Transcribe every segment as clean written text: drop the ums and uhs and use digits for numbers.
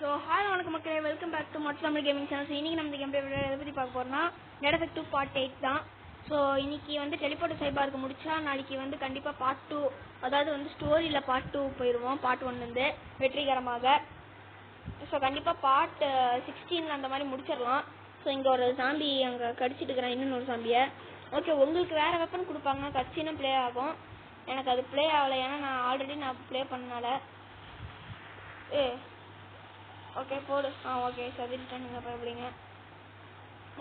So hi வணக்கம் மக்களே, welcome back to mod Tamil gaming channel. இன்னைக்கு நம்ம கேம் பிளே எதை பற்றி பார்க்க போறோம்னா டெட் எஃபெக்ட் 2 பார்ட் 8 தான். ஸோ இன்னைக்கு வந்து டெலிபோர்ட் சைபார்க்கு முடிச்சா நாளைக்கு வந்து கண்டிப்பாக பார்ட் 2, அதாவது வந்து ஸ்டோரியில் பார்ட் 2 போயிடுவோம். பார்ட் 1 வெற்றிகரமாக. ஸோ கண்டிப்பாக பார்ட் 16 அந்த மாதிரி முடிச்சிடலாம். ஸோ இங்கே ஒரு சாம்பி அங்கே கடிச்சிட்டு இருக்கிறேன், இன்னொரு சாம்பியை. ஓகே, உங்களுக்கு வேறு வெப்பன் கொடுப்பாங்க, கட்சினும் ப்ளே ஆகும். எனக்கு அது ப்ளே ஆகலை, ஏன்னா நான் ஆல்ரெடி ப்ளே பண்ணனால. ஓகே போடு. ஓகே சதிட்டேன், நீங்கள் பயப்படுங்க.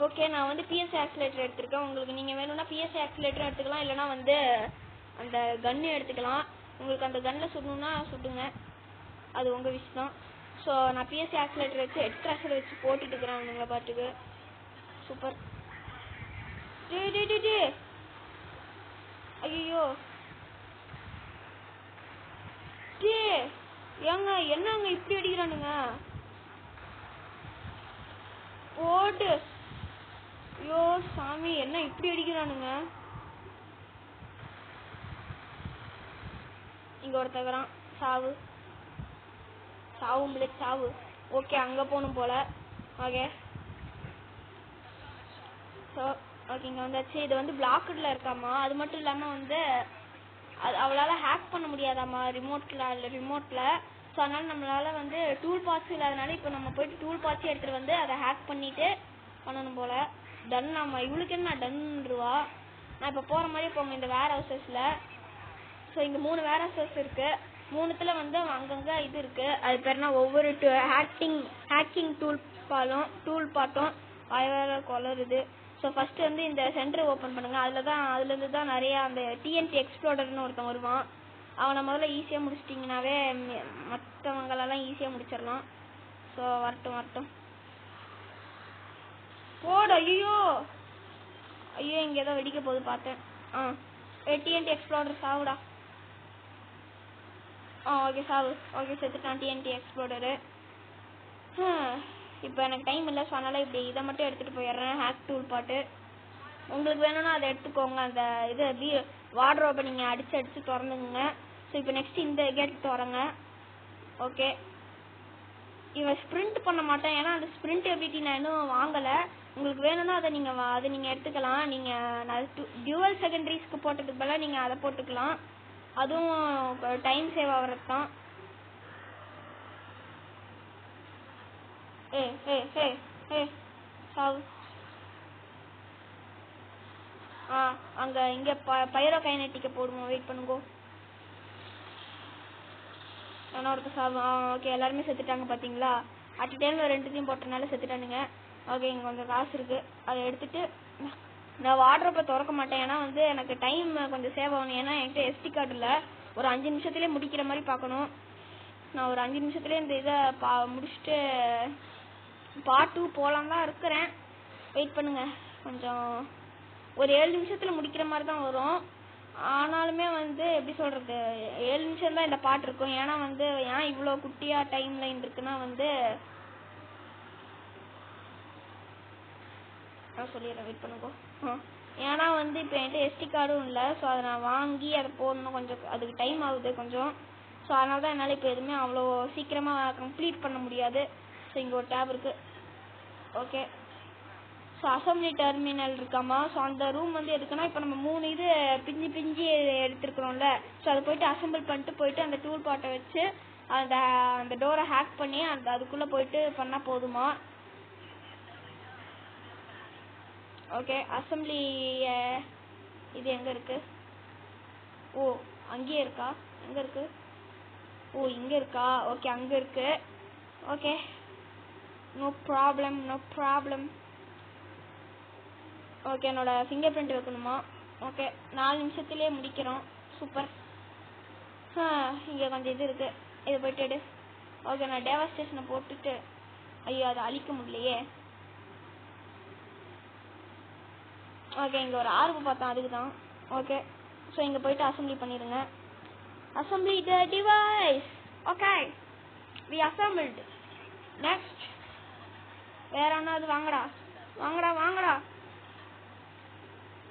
ஓகே, நான் வந்து பிஎஸ்ஐ ஆக்சிலேட்டர் எடுத்துருக்கேன். உங்களுக்கு நீங்கள் வேணும்னா பிஎஸ்ஐ ஆக்சிலேட்டரும் எடுத்துக்கலாம், இல்லைனா வந்து அந்த கன்னு எடுத்துக்கலாம். உங்களுக்கு அந்த கன்னில் சுடணுன்னா சுடுங்க, அது உங்கள் விஷயம் தான். ஸோ நான் பிஎஸ்ஐ ஆக்சிலேட்டர் வச்சு எக்ஸ்ட்ராக்ஷன் வச்சு போட்டுட்டு இருக்கிறேன் உங்களை பாட்டுக்கு. சூப்பர். டே ஐயோ டே ஏங்க, என்னங்க இப்படி அடிக்கிறானுங்க? ஓடு. ஐயோ சாமி, என்ன இப்படி அடிக்கிறானுங்க? இங்க ஒருத்தவரான், சாவு சாவு சாவு. ஓகே, அங்க போகணும் போல. ஓகே ஸோ ஓகே, இங்கே வந்தாச்சு. இது வந்து பிளாக்கடில் இருக்காமா. அது மட்டும் இல்லாமல் வந்து அவளால் ஹேக் பண்ண முடியாதாம்மா ரிமோட்டில். ஸோ அதனால் நம்மளால் வந்து டூல் பார்ட்ஸ் இல்லாதனால இப்போ நம்ம போயிட்டு டூல் பார்ட்ஸே எடுத்துகிட்டு வந்து அதை ஹேக் பண்ணிவிட்டு பண்ணணும் போல். டன். நம்ம இவளுக்கு என்ன டன்ருவா. நான் இப்போ போகிற மாதிரி போங்க இந்த வேர் ஹவுசஸில். ஸோ இங்கே 3 வேர் ஹவுசஸ் இருக்குது. 3த்தில் வந்து அங்கங்கே இது இருக்குது. அது பேர்னா ஒவ்வொரு ஹேக்கிங் டூல் பாட்டும் வேறு கொலருது. ஸோ ஃபஸ்ட்டு வந்து இந்த சென்டர் ஓப்பன் பண்ணுங்கள். அதுலேருந்து தான் நிறையா அந்த டிஎன்டி எக்ஸ்ப்ளோடர்னு ஒருத்தன் வருவான். அவனை முதல்ல ஈஸியாக முடிச்சிட்டிங்கனாவே மற்றவங்களெல்லாம் ஈஸியாக முடிச்சிடலாம். ஸோ வரட்டும் போடு. ஐயோ இங்கே ஏதோ வெடிக்க போகுது பார்த்தேன். டிஎன்டி எக்ஸ்ப்ளோடர் சாவுடா. ஓகே சாவு. ஓகே செத்துட்டான் டிஎன்டி எக்ஸ்ப்ளோடரு. இப்போ எனக்கு டைம் இல்லை, ஸோ அதனால் இப்படி இதை மட்டும் எடுத்துகிட்டு போயிடுறேன். ஹேக் டூல் பாட்டு உங்களுக்கு வேணும்னா அதை எடுத்துக்கோங்க. அந்த இது வார்ட்ரோபை நீங்கள் அடித்து திறந்துங்க. ஸோ இப்போ நெக்ஸ்ட் இந்த கேட் திறங்க. ஓகே, இவன் ஸ்ப்ரிண்ட் பண்ண மாட்டேன், ஏன்னா அந்த ஸ்ப்ரிண்ட் எபிலிட்டி நான் இன்னும் வாங்கலை. உங்களுக்கு வேணும்னா அதை நீங்கள் எடுத்துக்கலாம். நீங்கள் டியூவல் செகண்டரிஸ்க்கு போட்டதுக்கு பதிலாக நீங்கள் அதை போட்டுக்கலாம். அதுவும் டைம் சேவ் ஆகிறது தான். சாவு. அங்கே இங்கே பைரோ கைனட்டிக்க போடுவோம். வெயிட் பண்ணுங்கோ. ஒருத்த சாவு. ஓகே, எல்லாருமே செத்துட்டாங்க பார்த்தீங்களா? அட் டைமில் 2த்தையும் போட்டனால செத்துட்டானுங்க. ஓகே, இங்கே கொஞ்சம் காசு இருக்குது, அதை எடுத்துகிட்டு நான் வார்ட்ரோப்பை திறக்க மாட்டேன், ஏன்னா வந்து எனக்கு டைம் கொஞ்சம் சேவ் ஆகணும். ஏன்னா என்கிட்ட எஸ்டி கார்டு இல்லை. ஒரு 5 நிமிஷத்துலேயே முடிக்கிற மாதிரி பார்க்கணும். நான் ஒரு 5 நிமிஷத்துலேயே இந்த இதை முடிச்சுட்டு பார்ட் 2 போகலாம் தான் இருக்கிறேன். வெயிட் பண்ணுங்கள், கொஞ்சம் ஒரு 7 நிமிஷத்தில் முடிக்கிற மாதிரி தான் வரும். ஆனாலுமே வந்து எப்படி சொல்கிறது, 7 நிமிஷம் தான் இந்த பாட்டு இருக்கும். ஏன்னா வந்து ஏன் இவ்வளோ குட்டியாக டைம் லைன் இருக்குன்னா வந்து நான் சொல்லிடுறேன், வெயிட் பண்ணுங்கோ. ஏன்னா வந்து இப்போ என்கிட்ட எஸ்டி கார்டும் இல்லை. ஸோ அதை நான் வாங்கி அதை போடணும், கொஞ்சம் அதுக்கு டைம் ஆகுது கொஞ்சம். ஸோ அதனால தான் என்னால் இப்போ எதுவுமே அவ்வளோ சீக்கிரமாக கம்ப்ளீட் பண்ண முடியாது. ஸோ இங்கே ஒரு டேப் இருக்குது. ஓகே, ஸோ அசம்பிளி டெர்மினல் இருக்காமா. ஸோ அந்த ரூம் வந்து எதுக்குன்னா, இப்போ நம்ம 3 இது பிஞ்சு எடுத்துருக்குறோம்ல. ஸோ அதை போயிட்டு அசம்பிள் பண்ணிட்டு போயிட்டு அந்த டூல் பாட்டை வச்சு அந்த டோரை ஹேக் பண்ணி அதுக்குள்ளே போயிட்டு பண்ணால் போதுமா. ஓகே, அசம்பிளி இது எங்கே இருக்குது? அங்கேயே இருக்கா? எங்கே இருக்குது? இங்கே இருக்கா? ஓகே, அங்கே இருக்குது. Okay, no problem. ஓகே, என்னோட ஃபிங்கர் பிரிண்ட் வைக்கணுமா? ஓகே, 4 நிமிஷத்துலேயே முடிக்கிறோம். சூப்பர். இங்கே கொஞ்சம் இது இருக்குது, இதை போய்ட்டு எடு. ஓகே, நான் டேவாஸ்டேஷனை போட்டுட்டு ஐயோ அதை அழிக்க முடியலையே. ஓகே, இங்கே ஒரு ஆர்வு பார்த்தோம், அதுக்கு தான். ஓகே, ஸோ இங்கே போயிட்டு அசம்பிளி பண்ணிடுங்க. Assembly the device. Okay, we assembled. Next வேற ஒன்றாவது வாங்கடா.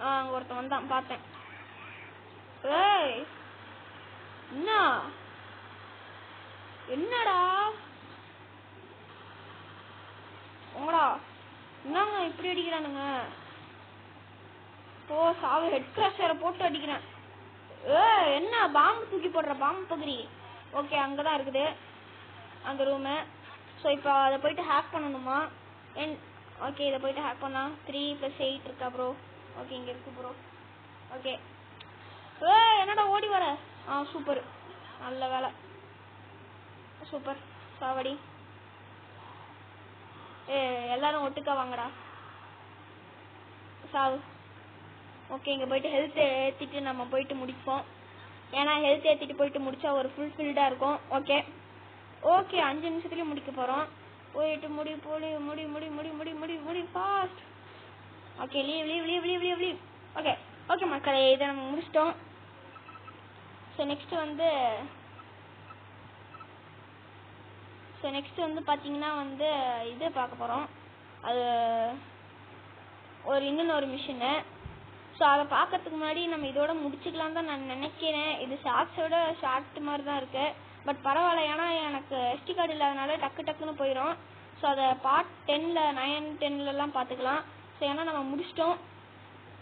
அங்கே ஒருத்தன் வந்தான் பார்த்தேன். என்னடா என்னங்க இப்படி அடிக்கிறானுங்க? ஓ சாவு, ஹெட் கிராஷரை போட்டு அடிக்கிறேன். என்ன பாம்பு தூக்கி போடுற, பாம்பு பகுதி. ஓகே, அங்கதான் இருக்குது அந்த ரூமு. ஸோ இப்போ அதை போயிட்டு ஹேக் பண்ணணுமா? ஓகே, இதை போயிட்டு ஹேக் பண்ணலாம். 3 + 8 இருக்கா ப்ரோ? ஓகே, இங்கே இருக்கு ப்ரோ. ஓகே, என்னடா ஓடி வர? சூப்பர், நல்ல வேலை, சூப்பர். சாவடி. எல்லாரும் ஒட்டுக்கா வாங்கடா. சாவு. ஓகே, இங்கே போயிட்டு ஹெல்த் ஏற்றிட்டு நம்ம போயிட்டு முடிப்போம். ஏன்னா ஹெல்த் ஏற்றிட்டு போயிட்டு முடிச்சா ஒரு ஃபுல்ஃபில்டாக இருக்கும். ஓகே ஓகே, 5 நிமிஷத்துலேயும் முடிக்க போகிறோம். போயிட்டு முடி ஃபாஸ்ட். Okay, leave. ஓகே மக்களே, இதை நம்ம முடிச்சிட்டோம். ஸோ நெக்ஸ்ட் வந்து பார்த்தீங்கன்னா வந்து இது பார்க்க போகிறோம். அது இன்னொரு மிஷினு. ஸோ அதை பார்க்கறதுக்கு முன்னாடி நம்ம இதோட முடிச்சுக்கலாம் தான் நான் நினைக்கிறேன். இது ஷார்ட்ஸோட ஷார்ட் மாதிரி தான் இருக்குது. பட் பரவாயில்ல, ஏன்னா எனக்கு SD கார்டு இல்லாதனால டக்குன்னு போயிடும். ஸோ அதை பார்ட் 10ல் 9, 10லலாம் பார்த்துக்கலாம். ஸோ ஏன்னா நம்ம முடிச்சிட்டோம்.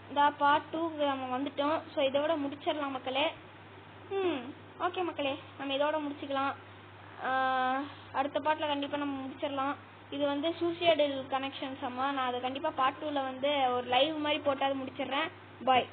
இந்த பார்ட் 2 நம்ம வந்துட்டோம். ஸோ இதோட முடிச்சிடலாம் மக்களே. ஓகே மக்களே, நம்ம இதோட முடிச்சுக்கலாம். அடுத்த பார்ட்டில் கண்டிப்பாக நம்ம முடிச்சிடலாம். இது வந்து சூசைடல் கனெக்ஷன்ஸ் அம்மா. நான் அதை கண்டிப்பாக பார்ட் 2ல் வந்து ஒரு லைவ் மாதிரி போட்டால் முடிச்சிடுறேன். பாய்.